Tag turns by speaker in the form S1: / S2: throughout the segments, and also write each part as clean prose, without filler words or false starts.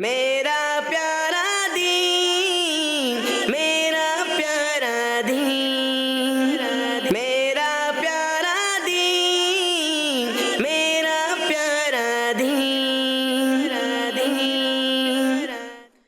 S1: میرا پیارا دین، میرا پیارا دین، میرا پیارا دین، میرا پیارا دین۔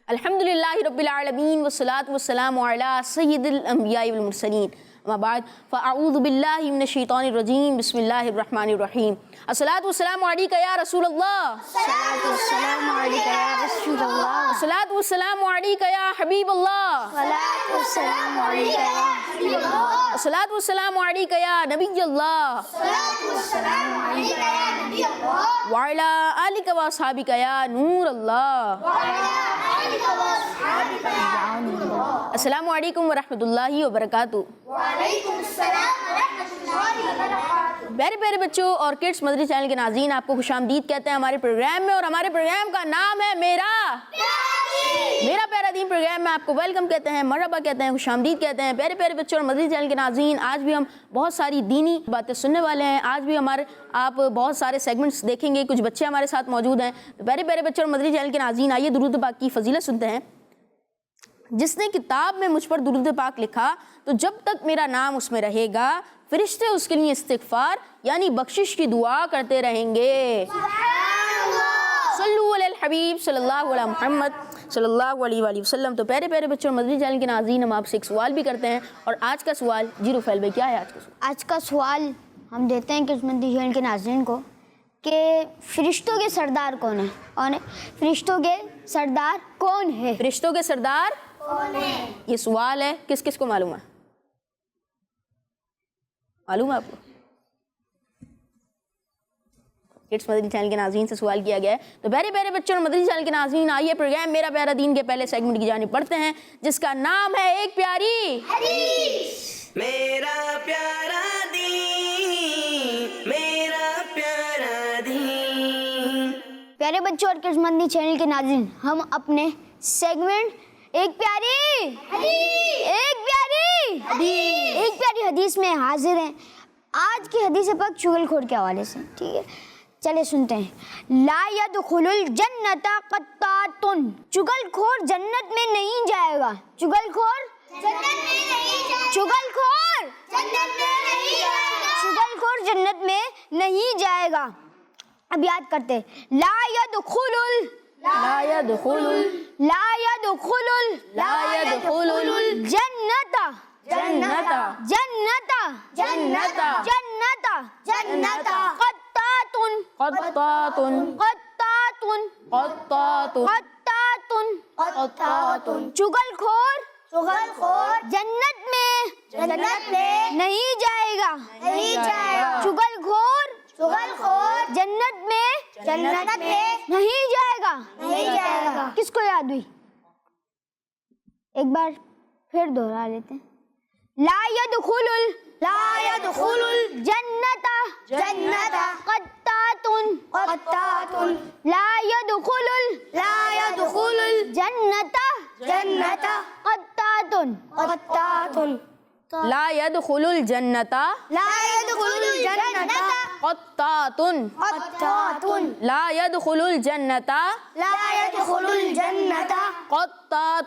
S2: الحمدللہ رب العالمین والصلاة والسلام علی سید الانبیاء والمرسلین، اما بعد فاعوذ باللہ من الشیطان الرجیم، بسم اللہ الرحمن الرحیم۔ الصلاۃ والسلام علیک یا رسول اللہ،
S3: الصلاۃ والسلام علیک یا رسول اللہ،
S2: الصلاۃ والسلام علیک یا حبیب اللہ،
S3: الصلاۃ والسلام علیک یا حبیب اللہ،
S2: الصلاۃ والسلام علیک یا نبی اللہ،
S3: الصلاۃ والسلام علیک یا نبی اللہ،
S2: وعلی آلک و اصحابک یا نور اللہ۔
S3: وعلی آلک و اصحابک یا نور اللہ۔
S2: السلام علیکم ورحمۃ اللہ وبرکاتہ۔
S3: وعلیکم السلام ورحمۃ اللہ وبرکاتہ۔
S2: پیارے پیارے بچوں اور کڈس مدری چینل کے ناظرین، آپ کو خوش آمدید کہتے ہیں ہمارے پروگرام میں، اور ہمارے پروگرام کا نام ہے میرا پیارا دین۔ پروگرام میں آپ کو ویلکم کہتے ہیں، مرحبا کہتے ہیں، خوش آمدید کہتے ہیں۔ پیارے پیارے بچوں اور مدری چینل کے ناظرین، آج بھی ہم بہت ساری دینی باتیں سننے والے ہیں۔ آج بھی آپ بہت سارے سیگمنٹس دیکھیں گے، کچھ بچے ہمارے ساتھ موجود ہیں۔ تو پیارے پیارے بچوں اور مدری چینل کے ناظرین، آئیے درود پاک کی فضیلت سنتے ہیں۔ جس نے کتاب میں مجھ پر درود پاک لکھا تو جب تک میرا نام اس میں رہے گا، فرشتے اس کے لیے استغفار یعنی بخشش کی دعا کرتے رہیں گے۔ صلو علی الحبیب صلی اللہ علیہ محمد صلی اللہ علیہ وآلہ وسلم۔ تو پیارے پیارے بچوں اور مدنی چینل کے ناظرین، ہم آپ سے ایک سوال بھی کرتے ہیں، اور آج کا سوال جی رفیل بھائی کیا ہے آج کا سوال؟
S4: آج کا سوال ہم دیتے ہیں کڈس مدری چینل کے ناظرین کو کہ فرشتوں کے سردار کون ہیں؟ اور فرشتوں کے سردار کون ہے؟
S2: فرشتوں کے سردار
S4: کون ہے؟
S2: یہ سوال ہے، کس کس کو معلوم ہے؟ معلوم ہے آپ کو؟ کڈس مدنی چینل کے ناظرین سے سوال کیا گیا ہے۔ تو پیارے پیارے بچوں اور مدنی چینل کے ناظرین، آئیے پروگرام میرا پیارا دین کے پہلے سیگمنٹ کی جانب پڑھتے ہیں، جس کا نام ہے ایک پیاری
S3: حدیث۔
S1: میرا پیارا دین، میرا پیارا دین۔
S4: پیارے بچوں اور کڈس مدنی چینل کے ناظرین، ہم اپنے سیگمنٹ ایک پیاری حدیث میں حاضر ہیں۔ آج کی حدیث پاک چغل خور کے حوالے سے، ٹھیک ہے، چلے سنتے ہیں۔ لا يدخل الجنت قطات، چغل خور جنت میں نہیں جائے گا۔ چغل خور
S3: جنت میں نہیں جائے گا۔
S4: چغل خور
S3: جنت میں نہیں جائے گا۔
S4: چغل خور جنت میں نہیں جائے گا۔ اب یاد کرتے، لا يدخل
S2: لا يدخل
S4: الجنت
S2: قطات
S4: چغل خور
S3: جنت میں
S4: نہیں جائے گا۔ چغل خور جنت میں نہیں جائے گا۔ کس کو یاد ہوئی؟ ایک بار پھر دوہرا لیتے ہیں۔ لا يدخل الجنت قطات، لا يدخل الجنت قطات،
S2: لا يدخل الجنت قطات،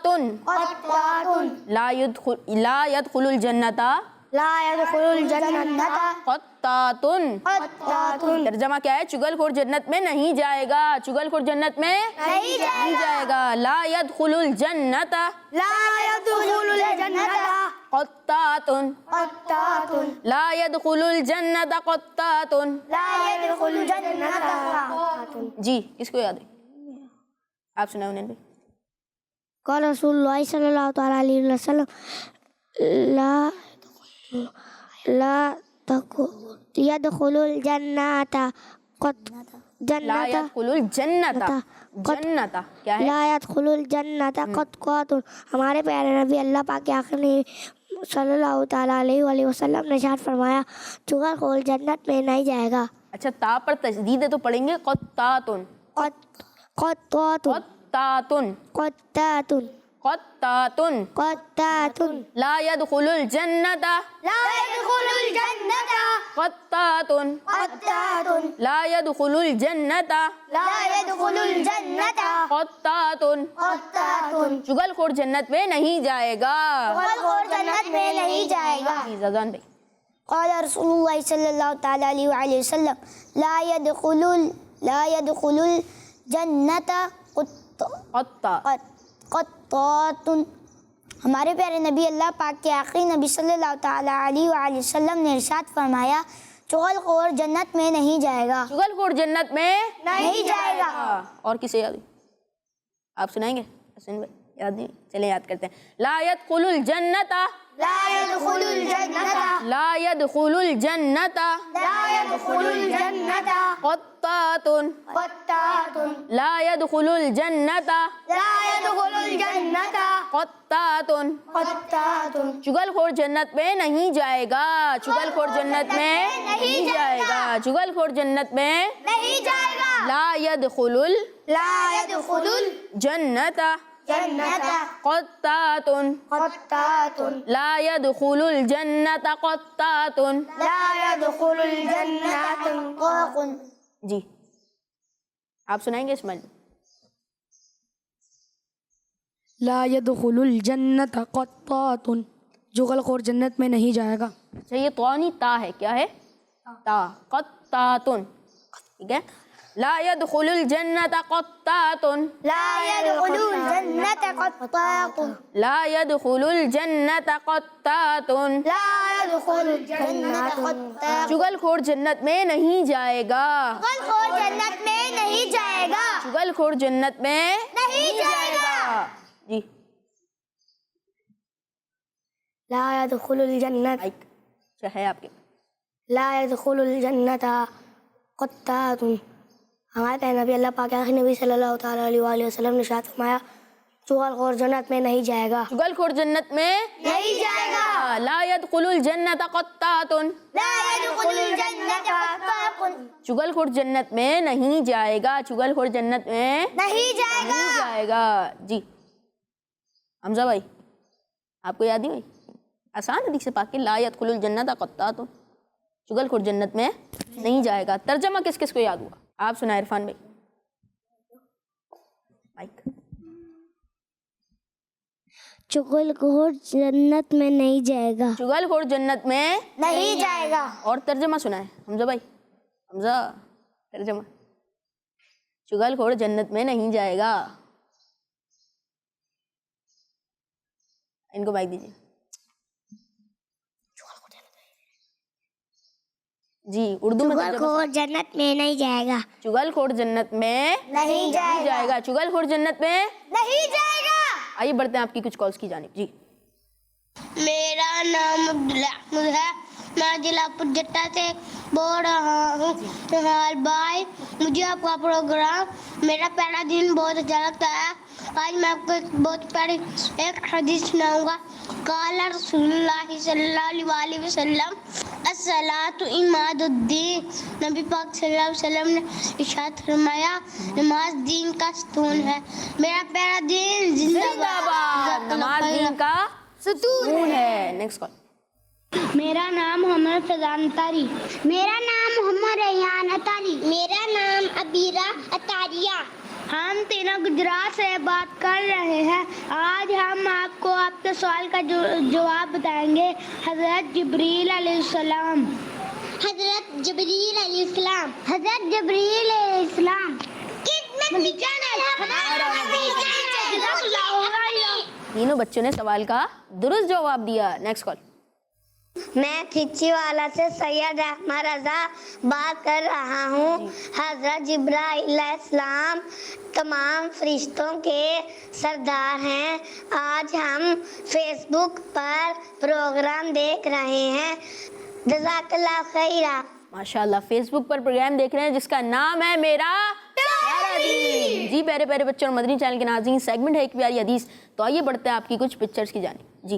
S2: لا يدخل الجنت قطات، لا يدخل الجنت قطات۔ ترجمہ کیا ہے؟ چغل خور جنت میں نہیں جائے گا۔ چغل خور جنت میں نہیں جائے گا۔ لا يدخل الجنت قطات، لا يدخل الجنت قطات۔ جی کس کو یاد ہے؟ آپ سنائیں انہیں بھائی۔
S4: قال رسول اللہ صلی اللہ تعالیٰ علیہ وسلم لا يدخل الجنت
S2: لا يدخل الجنت کیا ہے؟
S4: لا يدخل الجنت قطات۔ ہمارے پیارے نبی اللہ پاک کے آخر نے صلی اللہ تعالیٰ علیہ وآلہ وسلم نے ارشاد فرمایا، چغل خور جنت میں نہیں جائے گا۔
S2: اچھا، تا پر تشدید ہے تو پڑھیں گے قطات،
S4: قطات،
S2: قطات،
S4: قطات،
S2: قطاتن
S4: قطات
S2: لا يدخل الجنة
S4: لا يدخل الجنة
S2: قطاتن
S4: قطات
S2: لا يدخل الجنة
S4: لا يدخل الجنة
S2: قطاتن
S4: قطات
S2: چگل خور جنت میں نہیں جائے گا.
S4: اور جنت میں نہیں جائے گا.
S2: جی زازان بھائی.
S4: قال رسول الله صلى الله تعالى عليه وآله وسلم لا يدخل الجنة قطات. ہمارے پیارے نبی اللہ پاک کے آخری نبی صلی اللہ تعالیٰ علیہ وآلہ وسلم نے ارشاد فرمایا چغل خور جنت میں نہیں جائے گا.
S2: چگل خور جنت میں
S4: نہیں جائے گا.
S2: اور کسے یاد ہے؟ آپ سنائیں گے؟ حسین بھائی یاد نہیں؟ چلیں یاد کرتے ہیں. لا يدخل الجنة
S4: لا يدخل الجنة
S2: لا يدخل الجنة
S4: لا يدخل الجنة
S2: قطات
S4: قطات
S2: لا يدخل الجنة
S4: لا يدخل الجنة
S2: قطات.
S4: قطات
S2: چگل خور جنت میں نہیں جائے گا. چگل خور جنت میں نہیں جائے گا. چگل خور جنت میں
S4: نہیں جائے گا.
S2: لا يدخل
S4: لا يدخل
S2: الجنة
S4: الجنة
S2: قطات
S4: قطات
S2: لا يدخل الجنة قطات.
S4: لا يدخل الجنة قاق.
S2: جی آپ سنائیں گے اسماعیل؟
S5: لا يدخل الجنت قطات چغل خور جنت میں نہیں جائے گا.
S2: اچھا یہ طوانی تا ہے، کیا ہے؟ تا. قطات. ٹھیک ہے. لا يدخل الجنة قطات
S4: لا يدخل الجنة قطات
S2: لا يدخل الجنة قطات.
S4: لا يدخل الجنة قطات.
S2: چگل خور جنت میں نہیں جائے گا.
S4: چغل خور جنت میں نہیں جائے گا.
S2: چگل خور جنت میں
S4: نہیں جائے گا.
S2: جی
S4: لا يدخل الجنة
S2: اچھا ہے آپ کے.
S4: لا يدخل الجنة قطات. ہمارے پیارے نبی اللہ پاک آخری نبی صلی اللہ تعالیٰ علیہ وآلہ وسلم نے ارشاد فرمایا چغل خور جنت میں نہیں جائے گا.
S2: چگل خور جنت میں
S4: نہیں جائے گا.
S2: لا يدخل الجنة قطات.
S4: لا يدخل الجنة قطات.
S2: چگل خور جنت میں نہیں جائے گا. چگل خور جنت میں
S4: نہیں جائے گا.
S2: نہیں جائے گا. جی حمزہ بھائی آپ کو یاد نہیں ہوئی؟ آسان حدیث پاک کی لا يدخل الجنة قطات چگل خور جنت میں نہیں جائے گا. ترجمہ کس کس کو یاد ہوا؟ آپ سنائیں عرفان بھائی. مائک.
S4: چغل خور جنت میں نہیں جائے گا.
S2: چگل خور جنت میں
S4: نہیں جائے گا.
S2: اور ترجمہ سنائیں حمزہ بھائی. حمزہ ترجمہ. چگل خور جنت میں نہیں جائے گا. ان کو مائک دیجیے. جی اردو میں
S4: چغل خور جنت میں نہیں جائے گا.
S2: چگل خور جنت میں
S4: نہیں
S2: جائے گا. چگل خور جنت میں
S4: نہیں جائے گا.
S2: آئیے بڑھتے ہیں آپ کی کچھ کالز کی جانب. جی
S3: میرا نام عبداللہ احمد ہے. میں ضلع پرجٹا سے بول رہا ہوں. نہال بھائی مجھے آپ کا پروگرام میرا پیارا دن بہت اچھا لگتا ہے. آج میں آپ کو ایک بہت پیاری ایک حدیث سناؤں گا. قال رسول اللہ صلی اللہ علیہ وسلم الصلاۃ عماد الدین. نبی پاک صلی اللہ علیہ وسلم نے ارشاد فرمایا نماز دین کا ستون ہے. میرا پیارا دین زندہ باد.
S2: نماز دین کا ستون ہے. Next call.
S3: میرا نام محمد فضان اتاری. میرا نام محمد ریحان اتاری. میرا نام عبیرہ اتاریہ. ہم تینوں گجرات سے بات کر رہے ہیں. آج ہم آپ کو آپ کے سوال کا جواب بتائیں گے. حضرت جبریل علیہ السلام. حضرت جبریل علیہ السلام. حضرت جبریل علیہ السلام
S2: تینوں بچوں نے سوال کا درست جواب دیا. Next call.
S3: میں کھچی والا سے سید احمد رضا بات کر رہا ہوں. حضرت جبرائیل علیہ السلام تمام فرشتوں کے سردار ہیں. آج ہم فیس بک پر پروگرام دیکھ رہے ہیں. جزاک اللہ خیرہ.
S2: ماشاء اللہ فیس بک پر پروگرام دیکھ رہے ہیں جس کا نام ہے میرا پیارا دین. جی پیارے پیارے بچوں اور مدنی چینل کے ناظرین سیگمنٹ ہے ایک پیاری حدیث. تو آئیے بڑھتے ہیں آپ کی کچھ پکچرز کی جانب. جی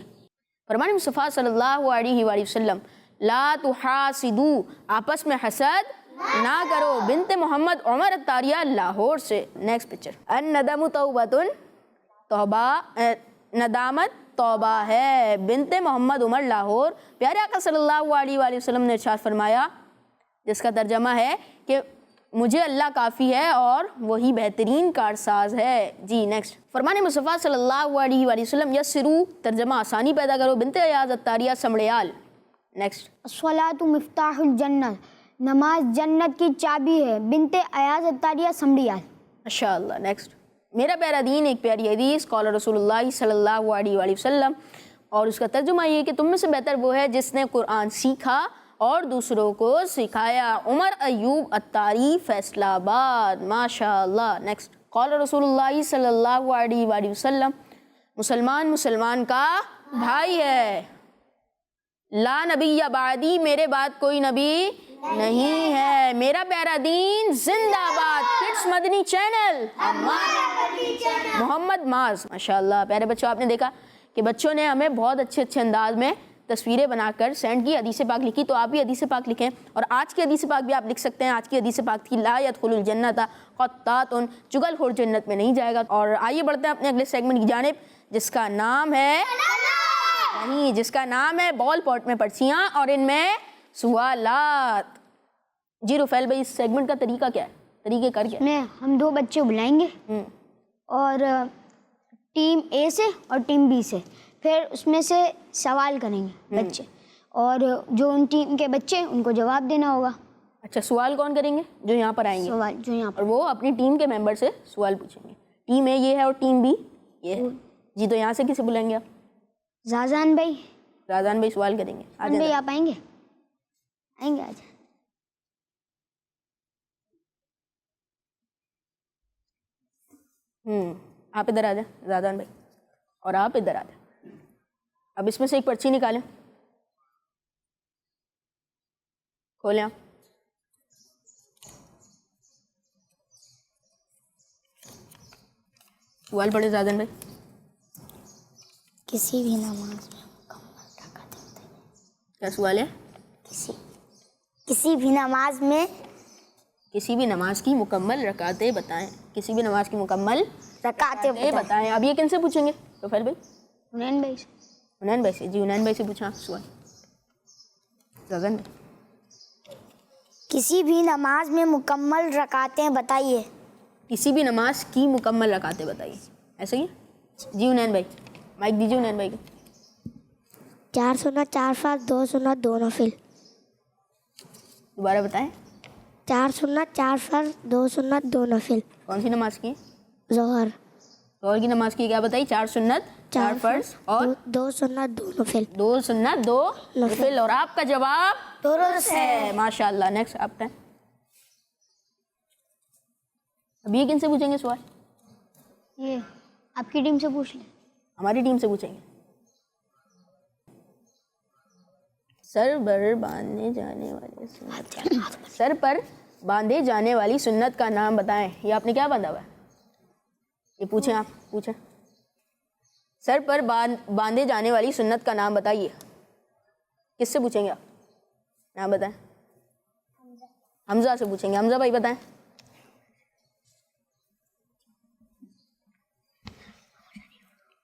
S2: فرمان مصطفیٰ صلی اللہ علیہ وآلہ وسلم لا تحاسدو آپس میں حسد نہ کرو. بنت محمد عمر اتاریہ لاہور سے. Next picture. الندم توبۃ توبہ ندامت توبہ ہے. بنت محمد عمر لاہور. پیارے آقا صلی اللہ علیہ وآلہ وسلم نے ارشاد فرمایا جس کا ترجمہ ہے کہ مجھے اللہ کافی ہے اور وہی بہترین کارساز ہے. جی نیکسٹ. فرمان مصطفیٰ صلی اللہ علیہ وآلہ وسلم یسرو ترجمہ آسانی پیدا کرو. بنت ایاز اتاریہ سمڑیال. نیکسٹ.
S4: الصلاۃ مفتاح الجنت، نماز جنت کی چابی ہے. بنت ایاز اتاریہ سمڑیال.
S2: ماشاء اللہ. نیکسٹ. میرا پیارا دین ایک پیاری حدیث قال رسول اللہ صلی اللہ علیہ وآلہ وسلم، اور اس کا ترجمہ یہ کہ تم میں سے بہتر وہ ہے جس نے قرآن سیکھا اور دوسروں کو سکھایا. عمر ایوب اتاری فیصلہ آباد. ماشاء اللہ. نیکسٹ. قال رسول اللہ صلی اللہ علیہ وآلہ وسلم، مسلمان کا بھائی ہے. لا نبی بعدی، میرے بعد کوئی نبی نہیں ہے. میرا پیارا دین زندہ باد. کڈس مدنی چینل محمد معاذ. ماشاء اللہ. پیارے بچوں، آپ نے دیکھا کہ بچوں نے ہمیں بہت اچھے انداز میں تصویریں بنا کر سینڈ کی، حدیث پاک لکھی. تو آپ بھی حدیث پاک لکھیں، اور آج کی حدیث پاک بھی آپ لکھ سکتے ہیں. آج کی حدیث پاک تھی لا يدخل الجنت قطات، چگل خور جنت میں نہیں جائے گا. اور آئیے بڑھتے ہیں اپنے اگلے سیگمنٹ کی جانب جس کا نام ہے بال پاٹ میں پرچیاں اور ان میں سوالات. جی رفیل بھائی، اس سیگمنٹ کا طریقہ کیا ہے، طریقہ کر کیا ہے؟
S4: ہم دو بچے بلائیں گے اور ٹیم اے سے اور ٹیم بی سے، پھر اس میں سے سوال کریں گے بچے، اور جو ان ٹیم کے بچے ان کو جواب دینا ہوگا.
S2: اچھا، سوال کون کریں گے؟ جو یہاں پر آئیں گے،
S4: سوال جو یہاں
S2: اور وہ اپنی ٹیم کے ممبر سے سوال پوچھیں گے. ٹیم اے یہ ہے اور ٹیم بی یہ ہے. جی تو یہاں سے کسے بلائیں گے آپ؟
S4: زازان بھائی.
S2: رازان بھائی سوال کریں گے.
S4: بھائی آپ آئیں گے؟ آج
S2: آپ ادھر آ جائیں زادان بھائی، اور آپ ادھر آ جائیں. اب اس میں سے ایک پرچی نکالیں، کھولیں آپ. سوال پڑھے زادان بھائی.
S4: کسی بھی نماز میں مکمل رکعت
S2: کیا سوال ہے؟
S4: کسی بھی نماز میں
S2: کسی بھی نماز کی مکمل رکعتیں بتائیں. کسی بھی نماز کی مکمل
S4: رکعتیں
S2: بتائیں. اب یہ کن سے پوچھیں گے رفیل بھائی؟
S4: حنین بھائی سے.
S2: حنین بھائی سے. جی حنین بھائی سے پوچھا سوال. زازان بھائی.
S4: کسی بھی نماز میں مکمل رکعتیں بتائیے.
S2: کسی بھی نماز کی مکمل رکعتیں بتائیے. ایسے ہی ہے؟ جی حنین بھائی مائک دیجیے حنین بھائی کو.
S4: 4 سنت 4 فرض 2 سنت 2 نفل.
S2: دوبارہ بتائیں.
S4: 4 سنت 4 فرض 2 سنت 2 نفل.
S2: کون سی نماز کی؟
S4: ظہر.
S2: ظہر کی نماز کی کیا بتائی؟ 4 سنت 4 فرض اور
S4: 2 سنت 2 نفل.
S2: 2 سنت 2 نفل. اور آپ کا جواب درست ہے. ماشاء اللہ. نیکسٹ آپ کا. اب یہ کن سے پوچھیں گے سوال؟
S4: یہ آپ کی ٹیم سے پوچھ لیں.
S2: ہماری ٹیم سے پوچھیں گے. سر پر باندھے جانے والی سنت کا نام بتائیں. یہ آپ نے کیا باندھا ہوا ہے؟ یہ پوچھیں آپ پوچھیں. سر پر باندھے جانے والی سنت کا نام بتائیے. کس سے پوچھیں گے آپ؟ نام بتائیں. حمزہ سے پوچھیں گے. حمزہ بھائی بتائیں.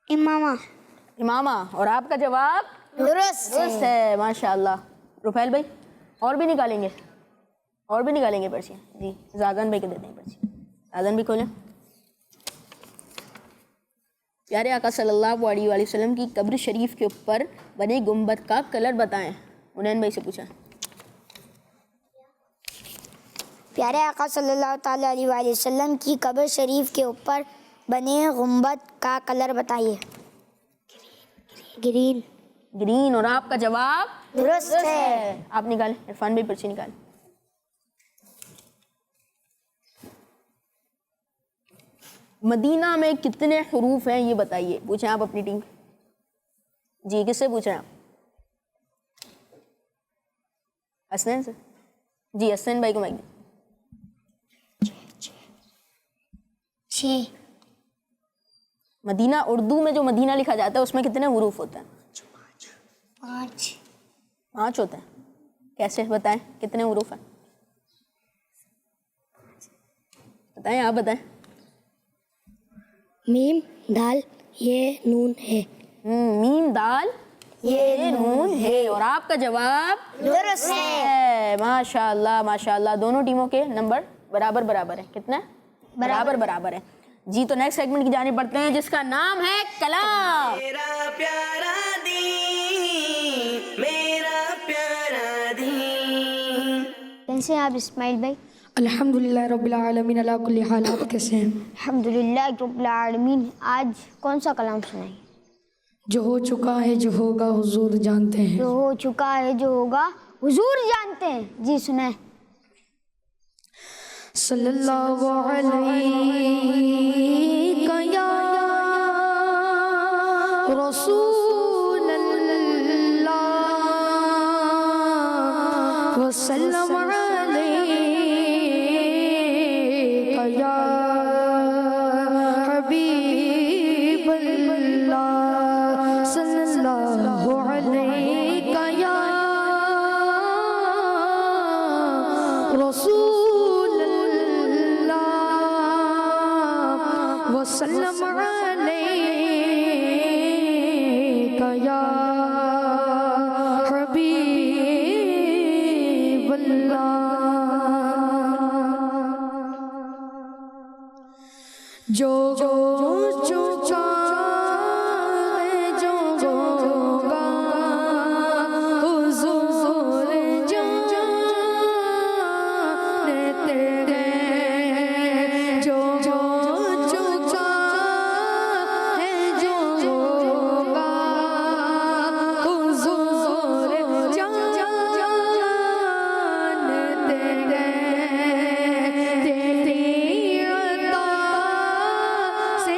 S2: امامہ. اور آپ کا جواب درست ہے. ماشاء اللہ. رفیل بھائی اور بھی نکالیں گے پرچی. جی زادان بھائی کے دیتے ہیں پرچی. زادان بھی کھولیں. پیارے آقا صلی اللہ علیہ وآلہ وسلم کی قبر شریف کے اوپر بنے گنبد کا کلر بتائیں. حنین بھائی سے پوچھا.
S4: پیارے آقا صلی اللہ تعالیٰ علیہ وآلہ وسلم کی قبر شریف کے اوپر بنے گنبد کا کلر بتائیے. گرین. اور آپ کا جواب درست ہے.
S2: آپ نکالیں. عرفان بھائی پرچی نکالیں. مدینہ میں کتنے حروف ہیں یہ بتائیے. پوچھیں آپ اپنی ٹیم. جی کس سے پوچھ رہے ہیں آپ؟ حسنین سے. جی حسنین بھائی کو مائک دیں.
S4: 6.
S2: مدینہ اردو میں جو مدینہ لکھا جاتا ہے اس میں کتنے حروف ہوتے ہیں؟ 5 ہوتے ہیں. کیسے بتائیں کتنے حروف ہیں؟ بتائیں آپ بتائیں.
S4: میم دال
S5: یہ نون ہے.
S2: میم دال یہ نون ہے. اور آپ کا جواب
S3: درست ہے.
S2: ہے. ماشاء اللہ ماشاء اللہ. دونوں ٹیموں کے نمبر برابر برابر ہیں. کتنا برابر برابر ہیں. جی تو نیکسٹ سیگمنٹ کی جانب بڑھتے ہیں جس کا نام ہے کلام.
S1: میرا پیارا دین میرا پیارا دین.
S4: کیسے ہیں آپ اسماعیل بھائی؟
S5: الحمدللہ رب العالمین علی کل حال. آپ کیسے ہیں؟
S4: الحمدللہ رب العالمین. آج کون سا کلام سنائیں؟
S5: جو ہو چکا ہے جو ہوگا حضور جانتے ہیں.
S4: جو ہو چکا ہے جو ہوگا حضور جانتے ہیں. جی سنائیں.
S5: صلی اللہ علیہ یا رسول اللہ وسلم علیہ یا حبیب اللہ. صلی اللہ علیہ یا رسول وسلم علیک یا حبیب اللہ. جو چکا ہے جو ہوگا حضور جانتے ہیں. جو چکا ہے جو ہوگا حضور جانتے ہیں. تیری عطا سے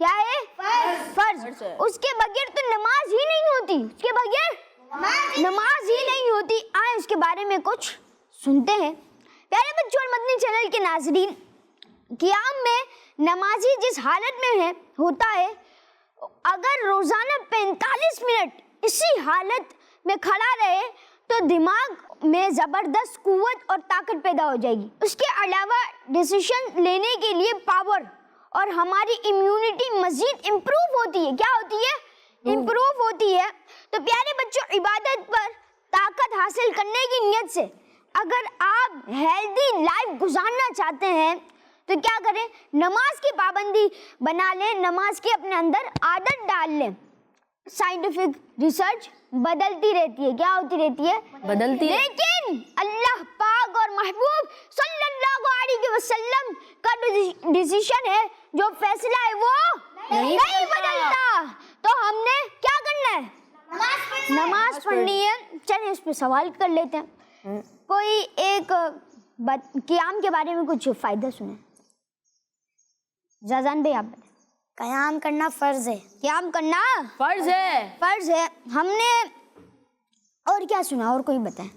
S4: کیا ہے؟ فرض. اس کے بغیر تو نماز ہی نہیں ہوتی. اس کے بغیر نماز ہی نہیں ہوتی. آئیں اس کے بارے میں کچھ سنتے ہیں. پیارے بچوں اور مدنی چینل کے ناظرین، قیام میں نمازی جس حالت میں ہے ہوتا ہے، اگر روزانہ 45 منٹ اسی حالت میں کھڑا رہے تو دماغ میں زبردست قوت اور طاقت پیدا ہو جائے گی. اس کے علاوہ ڈیسیشن لینے کے لیے پاور اور ہماری امیونٹی مزید امپروو ہوتی ہے. کیا ہوتی ہے؟ امپروو ہوتی ہے. تو پیارے بچوں، عبادت پر طاقت حاصل کرنے کی نیت سے اگر آپ ہیلدی لائف گزارنا چاہتے ہیں تو کیا کریں؟ نماز کی پابندی بنا لیں، نماز کی اپنے اندر عادت ڈال لیں. سائنٹیفک ریسرچ بدلتی رہتی ہے. کیا ہوتی رہتی ہے؟
S2: بدلتی.
S4: لیکن اللہ پاک اور محبوب صلی اللہ علیہ وسلم کا ڈیسیشن ہے، جو فیصلہ ہے وہ نہیں بدلتا. تو ہم نے کیا کرنا ہے؟ نماز پڑھنی ہے. چلیں اس پہ سوال کر لیتے ہیں. کوئی ایک قیام کے بارے میں کچھ فائدہ سنیں. زازان بھائی آپ بتائیں.
S3: قیام کرنا فرض ہے.
S4: قیام کرنا
S2: فرض ہے.
S4: فرض ہے. ہم نے اور کیا سنا؟ اور کوئی بتائیں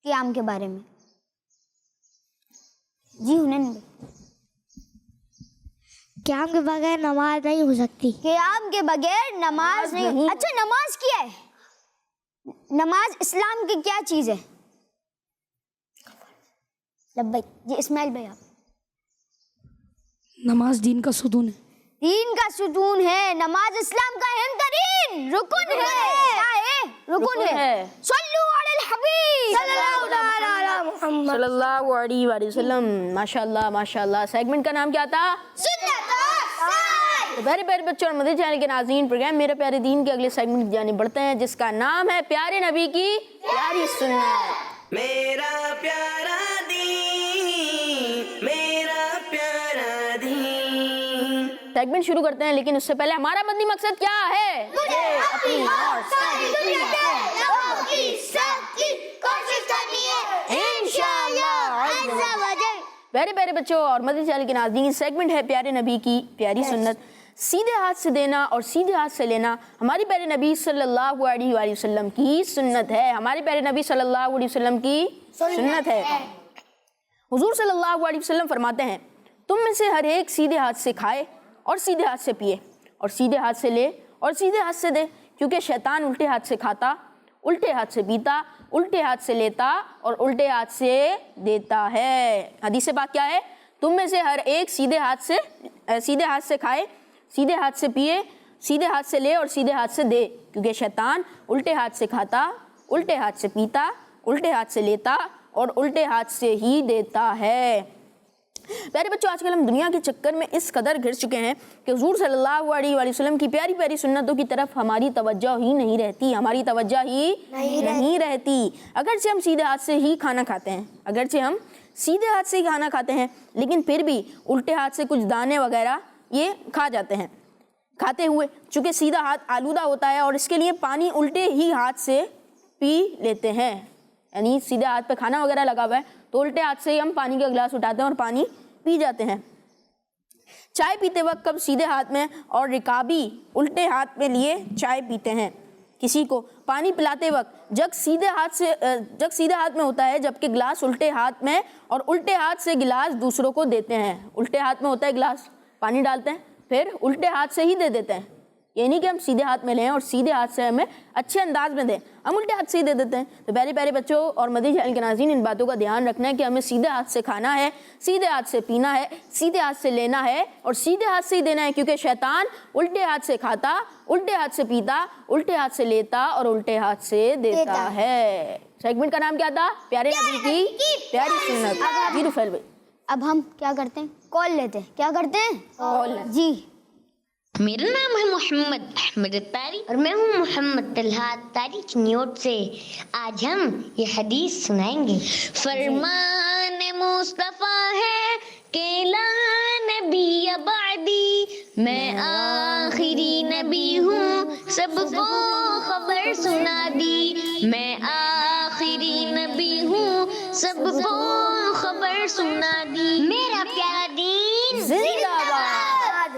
S4: قیام کے بارے میں. جی ہنین بھائی.
S3: قیام کے بغیر نماز نہیں ہو سکتی.
S4: قیام کے بغیر نماز نہیں. اچھا نماز کیا ہے؟ نماز اسلام کی کیا چیز ہے؟ لبیک. جی اسماعیل بھائی آپ.
S5: نماز دین کا ستون ہے.
S4: دین کا ستون ہے. نماز اسلام کا اہم ترین رکن ہے. کیا ہے؟ رکن ہے. صلو علی الحبیب
S2: صلی اللہ علیہ وآلہ وسلم. ماشاء اللہ ماشاء اللہ. سیگمنٹ کا نام کیا تھا؟ تو پیارے پیارے بچوں اور مدنی چینل کے ناظرین، پروگرام میرے پیارے دین کے اگلے سیگمنٹ کی جانب بڑھتے ہیں، جس کا نام ہے پیارے نبی کی پیاری سنت.
S1: میرا پیارا دین، میرا پیارا دین.
S2: سیگمنٹ شروع کرتے ہیں، لیکن اس سے پہلے ہمارا مدنی مقصد کیا ہے؟ اپنی اور ساری دنیا کے لوگوں کی سب کی کوشش کرنی ہے انشاءاللہ عز و جل. پیارے پیارے بچوں اور مدنی چینل کے ناظرین، سیگمنٹ ہے پیارے نبی کی پیاری سنت. سیدھے ہاتھ سے دینا اور سیدھے ہاتھ سے لینا ہمارے پیارے نبی صلی اللہ علیہ وآلہ وسلم کی سنت ہے. ہمارے پیارے نبی صلی اللہ علیہ وسلم کی سنت ہے. حضور صلی اللہ علیہ وسلم فرماتے ہیں، تم میں سے ہر ایک سیدھے ہاتھ سے کھائے اور سیدھے ہاتھ سے پیے، اور سیدھے ہاتھ سے لے اور سیدھے ہاتھ سے دے، کیونکہ شیطان الٹے ہاتھ سے کھاتا، الٹے ہاتھ سے پیتا، الٹے ہاتھ سے لیتا اور الٹے ہاتھ سے دیتا ہے. حدیث بات کیا ہے؟ تم میں سے ہر ایک سیدھے ہاتھ سے کھائے، سیدھے ہاتھ سے پیے، سیدھے ہاتھ سے لے اور سیدھے ہاتھ سے دے، کیونکہ شیطان الٹے ہاتھ سے کھاتا، الٹے ہاتھ سے پیتا، الٹے ہاتھ سے لیتا اور الٹے ہاتھ سے ہی دیتا ہے. پیارے بچوں، آج کل ہم دنیا کے چکر میں اس قدر گھر چکے ہیں کہ حضور صلی اللہ علیہ وآلہ وسلم کی پیاری پیاری سنتوں کی طرف ہماری توجہ ہی نہیں رہتی. ہماری توجہ ہی نہیں رہتی. اگرچہ ہم سیدھے ہاتھ سے ہی کھانا کھاتے ہیں، اگرچہ ہم سیدھے ہاتھ سے ہی کھانا کھاتے ہیں، لیکن پھر بھی الٹے ہاتھ سے کچھ دانے وغیرہ یہ کھا جاتے ہیں. کھاتے ہوئے چونکہ سیدھا ہاتھ آلودہ ہوتا ہے اور اس کے لیے پانی الٹے ہی ہاتھ سے پی لیتے ہیں. یعنی سیدھے ہاتھ پہ کھانا وغیرہ لگا ہوا ہے تو الٹے ہاتھ سے ہی ہم پانی کا گلاس اٹھاتے ہیں اور پانی پی جاتے ہیں. چائے پیتے وقت کب سیدھے ہاتھ میں اور رکابی الٹے ہاتھ میں لیے چائے پیتے ہیں. کسی کو پانی پلاتے وقت جگ سیدھے ہاتھ میں ہوتا ہے، جبکہ گلاس الٹے ہاتھ میں، اور الٹے ہاتھ سے گلاس دوسروں کو دیتے ہیں. الٹے ہاتھ میں ہوتا ہے گلاس، پانی ڈالتے ہیں، پھر الٹے ہاتھ سے ہی دے دیتے ہیں. یہ نہیں کہ ہم سیدھے ہاتھ میں لیں اور سیدھے ہاتھ سے ہمیں اچھے انداز میں دیں، ہم الٹے ہاتھ سے ہی دے دیتے ہیں. تو پیارے پیارے بچوں اور مدنی چینل کے ناظرین، ان باتوں کا دھیان رکھنا ہے کہ ہمیں سیدھے ہاتھ سے کھانا ہے، سیدھے ہاتھ سے پینا ہے، سیدھے ہاتھ سے لینا ہے اور سیدھے ہاتھ سے ہی دینا ہے، کیونکہ شیطان الٹے ہاتھ سے کھاتا، الٹے ہاتھ سے پیتا، الٹے ہاتھ سے لیتا اور الٹے ہاتھ سے دیتا ہے. سیگمنٹ کا نام کیا تھا؟ پیارے نبی کی پیاری سنت. جی رفیل بھائی.
S4: اب ہم کیا کرتے ہیں؟ کال لیتے ہیں. کیا کرتے ہیں؟
S2: کال.
S4: جی.
S6: میرا نام ہے محمد احمد الطاری اور میں ہوں محمد طلحہ طاری چنیوٹ سے. آج ہم یہ حدیث سنائیں گے. فرمان مصطفیٰ ہے کہ لا نبی بعدی، میں آخری نبی ہوں سب کو خبر سنا دی. میں آخری نبی ہوں سب کو خبر سنا دی. میرا پیارا دین
S2: زندہ باد.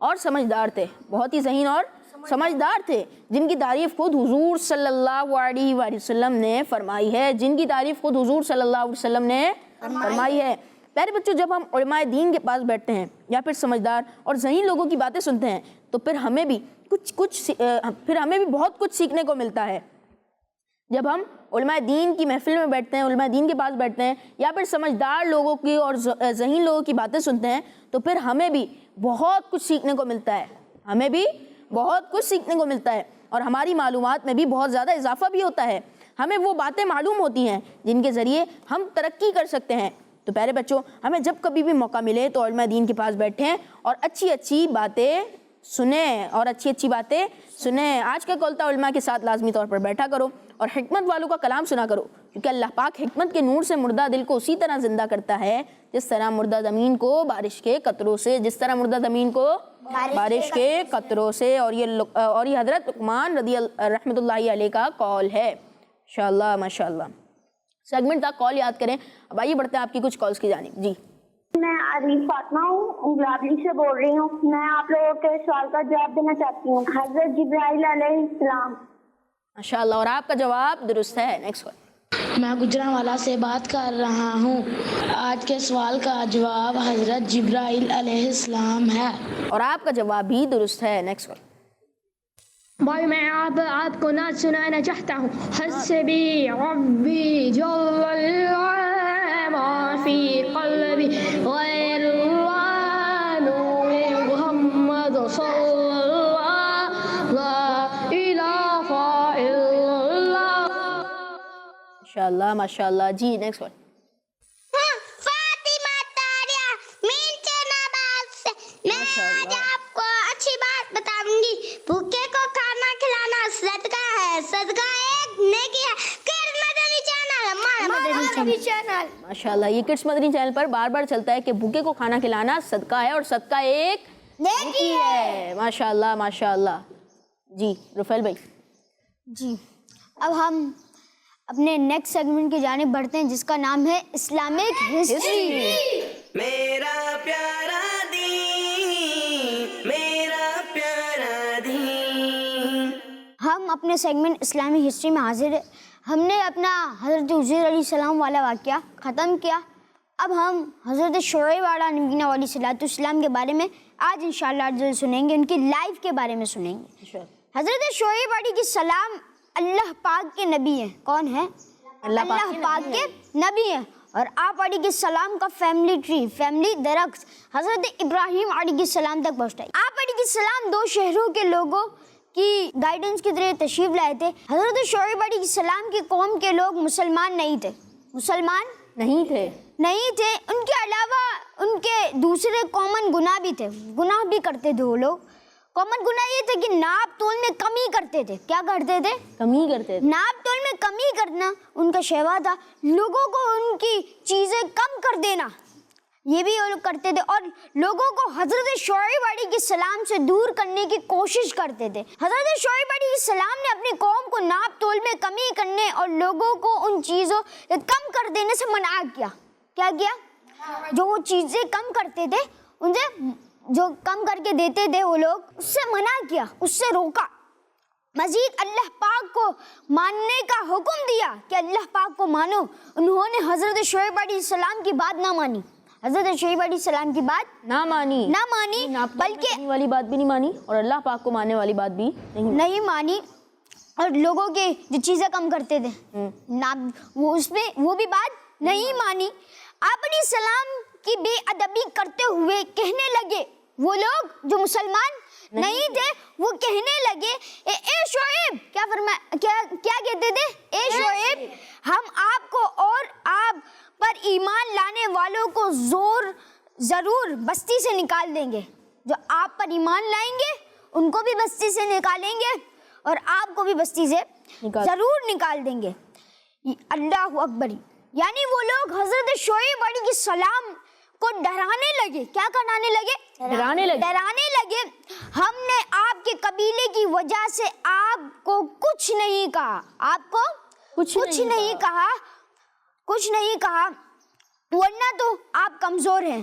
S2: اور سمجھدار تھے، بہت ہی ذہین اور سمجھدار تھے، جن کی تعریف خود حضور صلی اللہ علیہ وآلہ وسلم نے فرمائی ہے، جن کی تعریف خود حضور صلی اللہ علیہ وسلم نے فرمائی ہے۔ پیارے بچوں، جب ہم علماء دین کے پاس بیٹھتے ہیں یا پھر سمجھدار اور ذہین لوگوں کی باتیں سنتے ہیں تو پھر ہمیں بھی بہت کچھ سیکھنے کو ملتا ہے۔ جب ہم علماء دین کی محفل میں بیٹھتے ہیں، علماء دین کے پاس بیٹھتے ہیں یا پھر سمجھدار لوگوں کی اور ذہین لوگوں کی باتیں سنتے ہیں تو پھر ہمیں بھی بہت کچھ سیکھنے کو ملتا ہے، ہمیں بھی بہت کچھ سیکھنے کو ملتا ہے اور ہماری معلومات میں بھی بہت زیادہ اضافہ بھی ہوتا ہے۔ ہمیں وہ باتیں معلوم ہوتی ہیں جن کے ذریعے ہم ترقی کر سکتے ہیں۔ تو پیارے بچوں، ہمیں جب کبھی بھی موقع ملے تو علماء دین کے پاس بیٹھیں اور اچھی باتیں سنیں اور اچھی باتیں سنیں۔ آج کا کال تھا علماء کے ساتھ لازمی طور پر بیٹھا کرو اور حکمت والوں کا کلام سنا کرو، کیونکہ اللہ پاک حکمت کے نور سے مردہ دل کو اسی طرح زندہ کرتا ہے جس طرح مردہ زمین کو بارش کے قطروں سے، اور یہ حضرت لقمان رحمۃ اللہ علیہ کا کال ہے۔ انشاءاللہ، ماشاءاللہ۔ سیگمنٹ تھا کال یاد کریں۔ اب آئیے بڑھتے ہیں آپ کی کچھ کالز کی جانب۔ جی،
S7: میں عریف فاطمہ ہوں، گلابلی سے بول رہی ہوں۔ میں آپ لوگوں کے سوال کا جواب دینا چاہتی ہوں۔ حضرت جبرائیل علیہ السلام۔
S2: ماشاءاللہ، اور آپ کا جواب درست ہے۔ Next call.
S8: میں گجرانوالا سے بات کر رہا ہوں۔ آج کے سوال کا جواب حضرت جبرائیل علیہ السلام ہے،
S2: اور آپ کا جواب بھی درست ہے۔ Next call.
S9: بھائی میں آپ کو نعت سنانا چاہتا ہوں۔ حسبی ربی جل ما فی قلبی غیر اللہ نور محمد صلی اللہ لا الہ الا اللہ۔
S2: ماشاءاللہ، ماشاءاللہ۔ جی، نیکسٹ کال۔
S3: فاطمہ تاریہ مین چناباد سے۔ میں آج آپ کو اچھی بات بتاؤں گی۔ بھوکے کو کھانا کھلانا صدقہ ہے، صدقہ ایک نیکی ہے۔ کڈز مدنی چینل، ہمارا مدنی چینل۔
S2: ماشاءاللہ، یہ کڈس مدنی چینل پر بار بار چلتا ہے کہ بھوکے کو کھانا کھلانا صدقہ ہے اور صدقہ ایک نیکی ہے۔ ماشاءاللہ، ماشاءاللہ۔ جی، رفیل بھائی۔
S4: جی، اب ہم اپنے نیکسٹ سیگمنٹ کی جانب بڑھتے ہیں جس کا نام ہے اسلامک ہسٹری۔
S1: میرا پیارا دین، میرا پیارا دین۔
S4: ہم اپنے سیگمنٹ اسلامی ہسٹری میں حاضر ہیں۔ ہم نے اپنا حضرت عزیر علیہ السلام والا واقعہ ختم کیا۔ اب ہم حضرت شعیب علیہ السلام کے بارے میں آج انشاءاللہ سنیں گے، ان کی لائف کے بارے میں سنیں گے۔ حضرت شعیب علیہ السلام اللہ پاک کے نبی ہیں۔ کون ہیں؟ اللہ پاک کے نبی ہیں۔ اور آپ علیہ السلام کا فیملی ٹری، فیملی درخت حضرت ابراہیم علیہ السلام تک پہنچتا ہے۔ آپ علیہ السلام دو شہروں کے لوگوں کی گائیڈنس کے ذریعے تشریف لائے تھے۔ حضرت شعیب علیہ السلام کی قوم کے لوگ مسلمان نہیں تھے،
S2: نہیں تھے۔
S4: ان کے علاوہ ان کے دوسرے کامن گناہ بھی تھے، گناہ بھی کرتے تھے وہ لوگ۔ کامن گناہ یہ تھا کہ ناپ تول میں کمی کرتے تھے۔ کیا کرتے تھے؟
S2: کمی کرتے تھے۔
S4: ناپ تول میں کمی کرنا ان کا شیوا تھا۔ لوگوں کو ان کی چیزیں کم کر دینا، یہ بھی وہ لوگ کرتے تھے، اور لوگوں کو حضرت شعیب علیہ السلام سے دور کرنے کی کوشش کرتے تھے۔ حضرت شعیب علیہ السلام نے اپنی قوم کو ناپ تول میں کمی کرنے اور لوگوں کو ان چیزوں کم کر دینے سے منع کیا۔ کیا کیا؟ جو وہ چیزیں کم کرتے تھے، ان سے جو کم کر کے دیتے تھے وہ لوگ، اس سے منع کیا، اس سے روکا۔ مزید اللہ پاک کو ماننے کا حکم دیا کہ اللہ پاک کو مانو۔ انہوں نے حضرت شعیب علیہ السلام کی بات نہ مانی، حضرت شعیب علیہ السلام کی بات
S2: نہ مانی،
S4: بلکہ
S2: والی بات بھی نہیں مانی اور اللہ پاک کو ماننے والی بات بھی
S4: نہیں مانی، اور لوگوں کے جو چیزیں کم کرتے تھے وہ بھی بات نہیں مانی۔ آپ علیہ السلام کی بے ادبی کرتے ہوئے کہنے لگے، وہ لوگ جو مسلمان نہیں تھے وہ کہنے لگے، اے شعیب، کیا کہتے تھے؟ اے شعیب، ہم آپ کو اور آپ پر ایمان لانے والوں کو ضرور بستی سے نکال دیں گے۔ جو آپ پر ایمان لائیں گے ان کو بھی بستی سے نکالیں گے اور آپ کو بھی بستی سے ضرور نکال دیں گے۔ اللہ اکبر۔ یعنی وہ لوگ حضرت شعیب علیہ السلام کو ڈرانے لگے۔ کیا کرانے لگے؟ ڈرانے لگے۔ ہم نے آپ کے قبیلے کی وجہ سے آپ کو کچھ نہیں کہا، آپ کو کچھ نہیں کہا، ورنہ تو آپ کمزور ہیں،